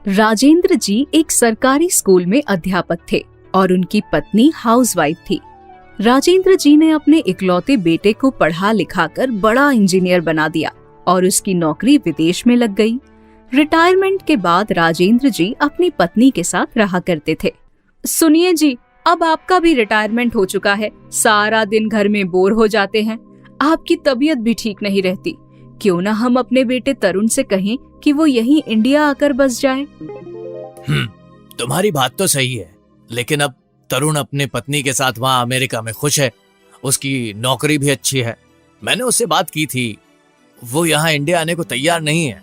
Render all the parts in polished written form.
राजेंद्र जी एक सरकारी स्कूल में अध्यापक थे और उनकी पत्नी हाउसवाइफ थी। राजेंद्र जी ने अपने इकलौते बेटे को पढ़ा लिखाकर बड़ा इंजीनियर बना दिया और उसकी नौकरी विदेश में लग गई। रिटायरमेंट के बाद राजेंद्र जी अपनी पत्नी के साथ रहा करते थे। सुनिए जी, अब आपका भी रिटायरमेंट हो चुका है, सारा दिन घर में बोर हो जाते हैं, आपकी तबीयत भी ठीक नहीं रहती। क्यों ना हम अपने बेटे तरुण से कहें कि वो यहीं इंडिया आकर बस जाए। तुम्हारी बात तो सही है, लेकिन अब तरुण अपनी पत्नी के साथ वहाँ अमेरिका में खुश है, उसकी नौकरी भी अच्छी है। मैंने उससे बात की थी, वो यहाँ इंडिया आने को तैयार नहीं है।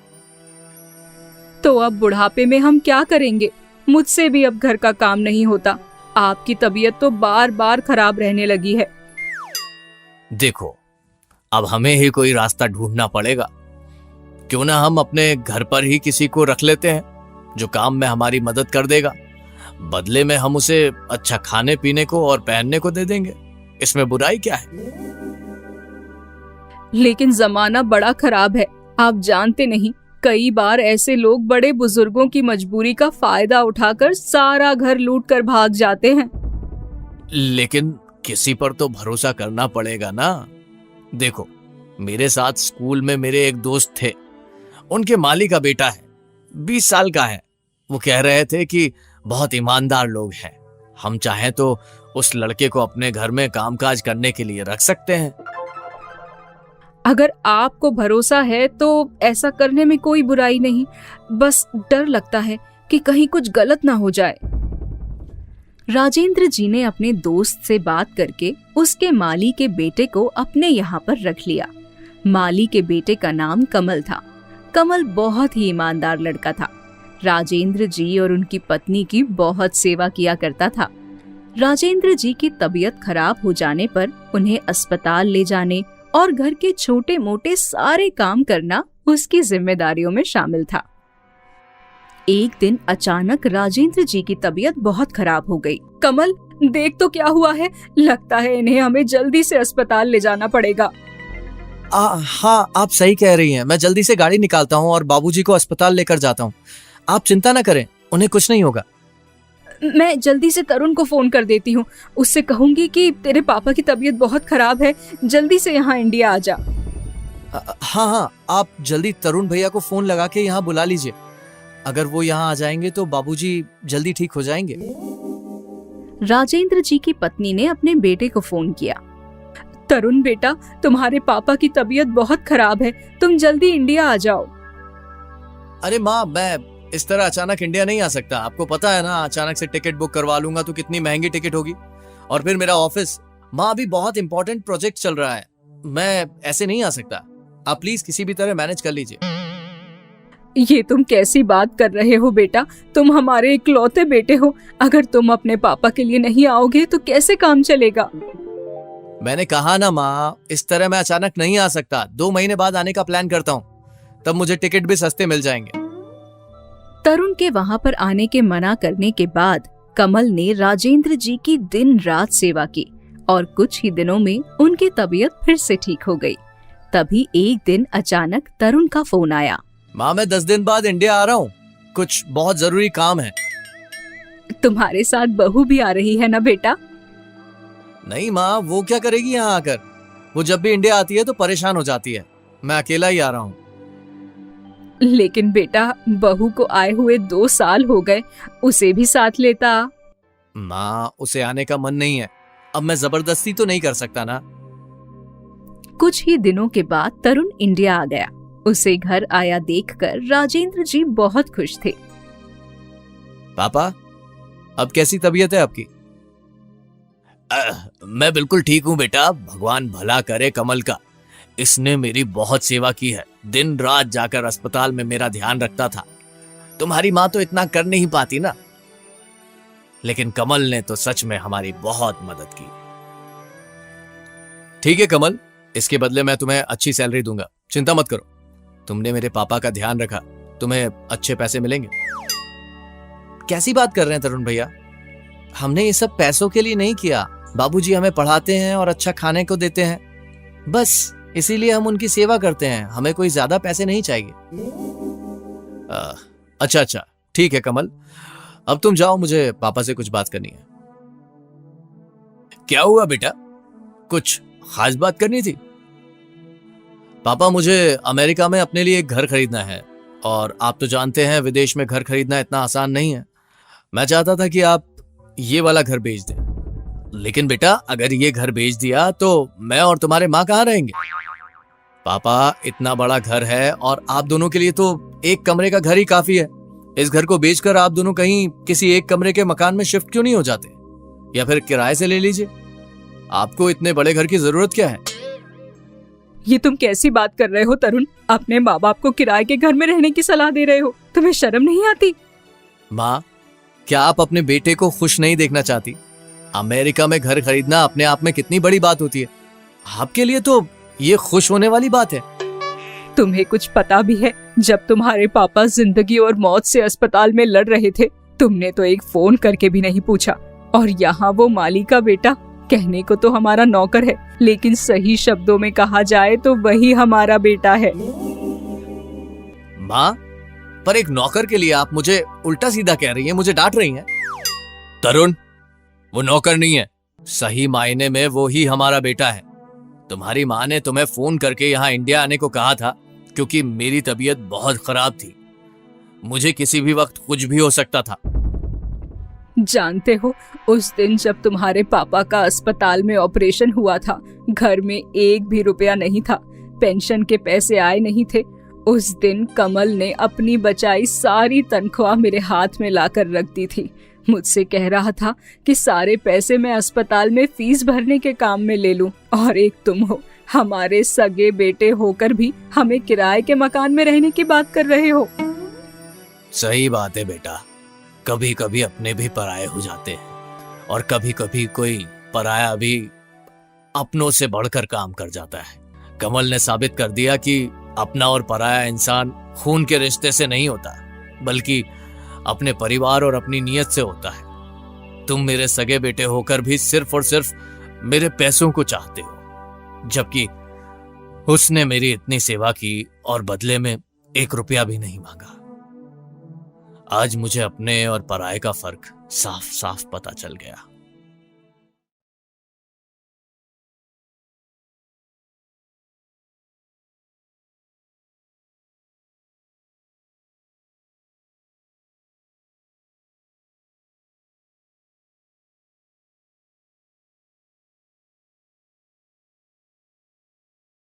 तो अब बुढ़ापे में हम क्या करेंगे? मुझसे भी अब घर का काम नहीं होता। आपकी तबीयत तो बार बार खराब रहने लगी है। देखो, अब हमें ही कोई रास्ता ढूंढना पड़ेगा। क्यों ना हम अपने घर पर ही किसी को रख लेते हैं जो काम में हमारी मदद कर देगा। बदले में हम उसे अच्छा खाने पीने को और पहनने को दे देंगे। इसमें बुराई क्या है? लेकिन जमाना बड़ा खराब है, आप जानते नहीं, कई बार ऐसे लोग बड़े बुजुर्गों की मजबूरी का फायदा उठाकर सारा घर लूट कर भाग जाते हैं। लेकिन किसी पर तो भरोसा करना पड़ेगा ना। देखो, मेरे साथ स्कूल में मेरे एक दोस्त थे, उनके माली का बेटा है, 20 साल का है। वो कह रहे थे कि बहुत ईमानदार लोग हैं, हम चाहें तो उस लड़के को अपने घर में कामकाज करने के लिए रख सकते हैं। अगर आपको भरोसा है तो ऐसा करने में कोई बुराई नहीं, बस डर लगता है कि कहीं कुछ गलत ना हो जाए। राजेंद्र जी ने अपने दोस्त से बात करके उसके माली के बेटे को अपने यहाँ पर रख लिया। माली के बेटे का नाम कमल था। कमल बहुत ही ईमानदार लड़का था। राजेंद्र जी और उनकी पत्नी की बहुत सेवा किया करता था। राजेंद्र जी की तबीयत खराब हो जाने पर उन्हें अस्पताल ले जाने और घर के छोटे मोटे सारे काम करना उसकी जिम्मेदारियों में शामिल था। एक दिन अचानक राजेंद्र जी की तबीयत बहुत खराब हो गई। कमल, देख तो क्या हुआ है, लगता है इन्हें हमें जल्दी से अस्पताल ले जाना पड़ेगा। हाँ, आप सही कह रही हैं। मैं जल्दी से गाड़ी निकालता हूँ और बाबूजी को अस्पताल लेकर जाता हूँ। आप चिंता न करें, उन्हें कुछ नहीं होगा। मैं जल्दी से तरुण को फोन कर देती हूँ, उससे कहूंगी कि तेरे पापा की तबीयत बहुत खराब है, जल्दी से यहाँ इंडिया आ जा। हाँ, आप जल्दी तरुण भैया को फोन लगा के यहाँ बुला लीजिए। अगर वो यहाँ आ जाएंगे तो बाबूजी जल्दी ठीक हो जाएंगे। राजेंद्र जी की पत्नी ने अपने बेटे को फोन किया। तरुण बेटा, तुम्हारे पापा की तबीयत बहुत खराब है, तुम जल्दी इंडिया आ जाओ। अरे माँ, मैं इस तरह अचानक इंडिया नहीं आ सकता। आपको पता है ना, अचानक से टिकट बुक करवा लूंगा तो कितनी महंगी टिकट होगी, और फिर मेरा ऑफिस। माँ, अभी बहुत इंपॉर्टेंट प्रोजेक्ट चल रहा है, मैं ऐसे नहीं आ सकता। आप प्लीज किसी भी तरह मैनेज कर लीजिए। ये तुम कैसी बात कर रहे हो बेटा, तुम हमारे इकलौते बेटे हो। अगर तुम अपने पापा के लिए नहीं आओगे तो कैसे काम चलेगा? मैंने कहा ना माँ, इस तरह मैं अचानक नहीं आ सकता। 2 महीने बाद आने का प्लान करता हूँ, तब मुझे टिकट भी सस्ते मिल जाएंगे। तरुण के वहाँ पर आने के मना करने के बाद कमल ने राजेंद्र जी की दिन रात सेवा की और कुछ ही दिनों में उनकी तबीयत फिर से ठीक हो गई। तभी एक दिन अचानक तरुण का फोन आया। माँ, मैं 10 दिन बाद इंडिया आ रहा हूँ, कुछ बहुत जरूरी काम है। तुम्हारे साथ बहू भी आ रही है ना बेटा? नहीं माँ, वो क्या करेगी यहाँ आकर? वो जब भी इंडिया आती है तो परेशान हो जाती है। मैं अकेला ही आ रहा हूँ। लेकिन बेटा, बहू को आए हुए 2 साल हो गए, उसे भी साथ लेता। माँ, उसे आने का मन नहीं है, अब मैं जबरदस्ती तो नहीं कर सकता ना। कुछ ही दिनों के बाद तरुण इंडिया आ गया। उसे घर आया देखकर राजेंद्र जी बहुत खुश थे। पापा, अब कैसी तबीयत है आपकी? मैं बिल्कुल ठीक हूँ बेटा, भगवान भला करे कमल का। इसने मेरी बहुत सेवा की है, दिन रात जाकर अस्पताल में मेरा ध्यान रखता था। तुम्हारी माँ तो इतना कर नहीं पाती ना, लेकिन कमल ने तो सच में हमारी बहुत मदद की। ठीक है कमल, इसके बदले मैं तुम्हें अच्छी सैलरी दूंगा, चिंता मत करो। तुमने मेरे पापा का ध्यान रखा, तुम्हें अच्छे पैसे मिलेंगे। कैसी बात कर रहे हैं तरुण भैया? हमने ये सब पैसों के लिए नहीं किया। बाबूजी हमें पढ़ाते हैं और अच्छा खाने को देते हैं, बस इसीलिए हम उनकी सेवा करते हैं। हमें कोई ज्यादा पैसे नहीं चाहिए। अच्छा, ठीक है कमल, अब तुम जाओ, मुझे पापा से कुछ बात करनी है। क्या हुआ बेटा, कुछ खास बात करनी थी? पापा, मुझे अमेरिका में अपने लिए एक घर खरीदना है, और आप तो जानते हैं विदेश में घर खरीदना इतना आसान नहीं है। मैं चाहता था कि आप ये वाला घर बेच दें। लेकिन बेटा, अगर ये घर बेच दिया तो मैं और तुम्हारे माँ कहाँ रहेंगे? पापा, इतना बड़ा घर है और आप दोनों के लिए तो एक कमरे का घर ही काफी है। इस घर को बेचकर आप दोनों कहीं किसी एक कमरे के मकान में शिफ्ट क्यों नहीं हो जाते, या फिर किराए से ले लीजिए। आपको इतने बड़े घर की जरूरत क्या है? ये तुम कैसी बात कर रहे हो तरुण? अपने माँ बाप को किराए के घर में रहने की सलाह दे रहे हो? तुम्हें शर्म नहीं आती? माँ, क्या आप अपने बेटे को खुश नहीं देखना चाहती? अमेरिका में घर खरीदना अपने आप में कितनी बड़ी बात होती है। आपके लिए तो ये खुश होने वाली बात है। तुम्हें कुछ पता भी है? जब तुम्हारे पापा जिंदगी और मौत से अस्पताल में लड़ रहे थे, तुमने तो एक फोन करके भी नहीं पूछा। और यहाँ वो माली का बेटा, कहने को तो हमारा नौकर है, लेकिन सही शब्दों में कहा जाए तो वही हमारा बेटा है। माँ, पर एक नौकर के लिए आप मुझे उल्टा सीधा कह रही हैं, मुझे डांट रही हैं। तरुण, वो नौकर नहीं है, सही मायने में वो ही हमारा बेटा है। तुम्हारी माँ ने तुम्हें फोन करके यहाँ इंडिया आने को कहा था क्योंकि मेरी तबीयत बहुत खराब थी। मुझे किसी भी वक्त कुछ भी हो सकता था। जानते हो, उस दिन जब तुम्हारे पापा का अस्पताल में ऑपरेशन हुआ था, घर में एक भी रुपया नहीं था, पेंशन के पैसे आए नहीं थे। उस दिन कमल ने अपनी बचाई सारी तनख्वाह मेरे हाथ में लाकर रख दी थी। मुझसे कह रहा था कि सारे पैसे मैं अस्पताल में फीस भरने के काम में ले लूं, और एक तुम हो, हमारे सगे बेटे होकर भी हमें किराए के मकान में रहने की बात कर रहे हो। सही बात है बेटा, कभी कभी अपने भी पराये हो जाते हैं, और कभी कभी कोई पराया भी अपनों से बढ़कर काम कर जाता है। कमल ने साबित कर दिया कि अपना और पराया इंसान खून के रिश्ते से नहीं होता, बल्कि अपने परिवार और अपनी नीयत से होता है। तुम मेरे सगे बेटे होकर भी सिर्फ और सिर्फ मेरे पैसों को चाहते हो, जबकि उसने मेरी इतनी सेवा की और बदले में एक रुपया भी नहीं मांगा। आज मुझे अपने और पराये का फर्क साफ साफ पता चल गया।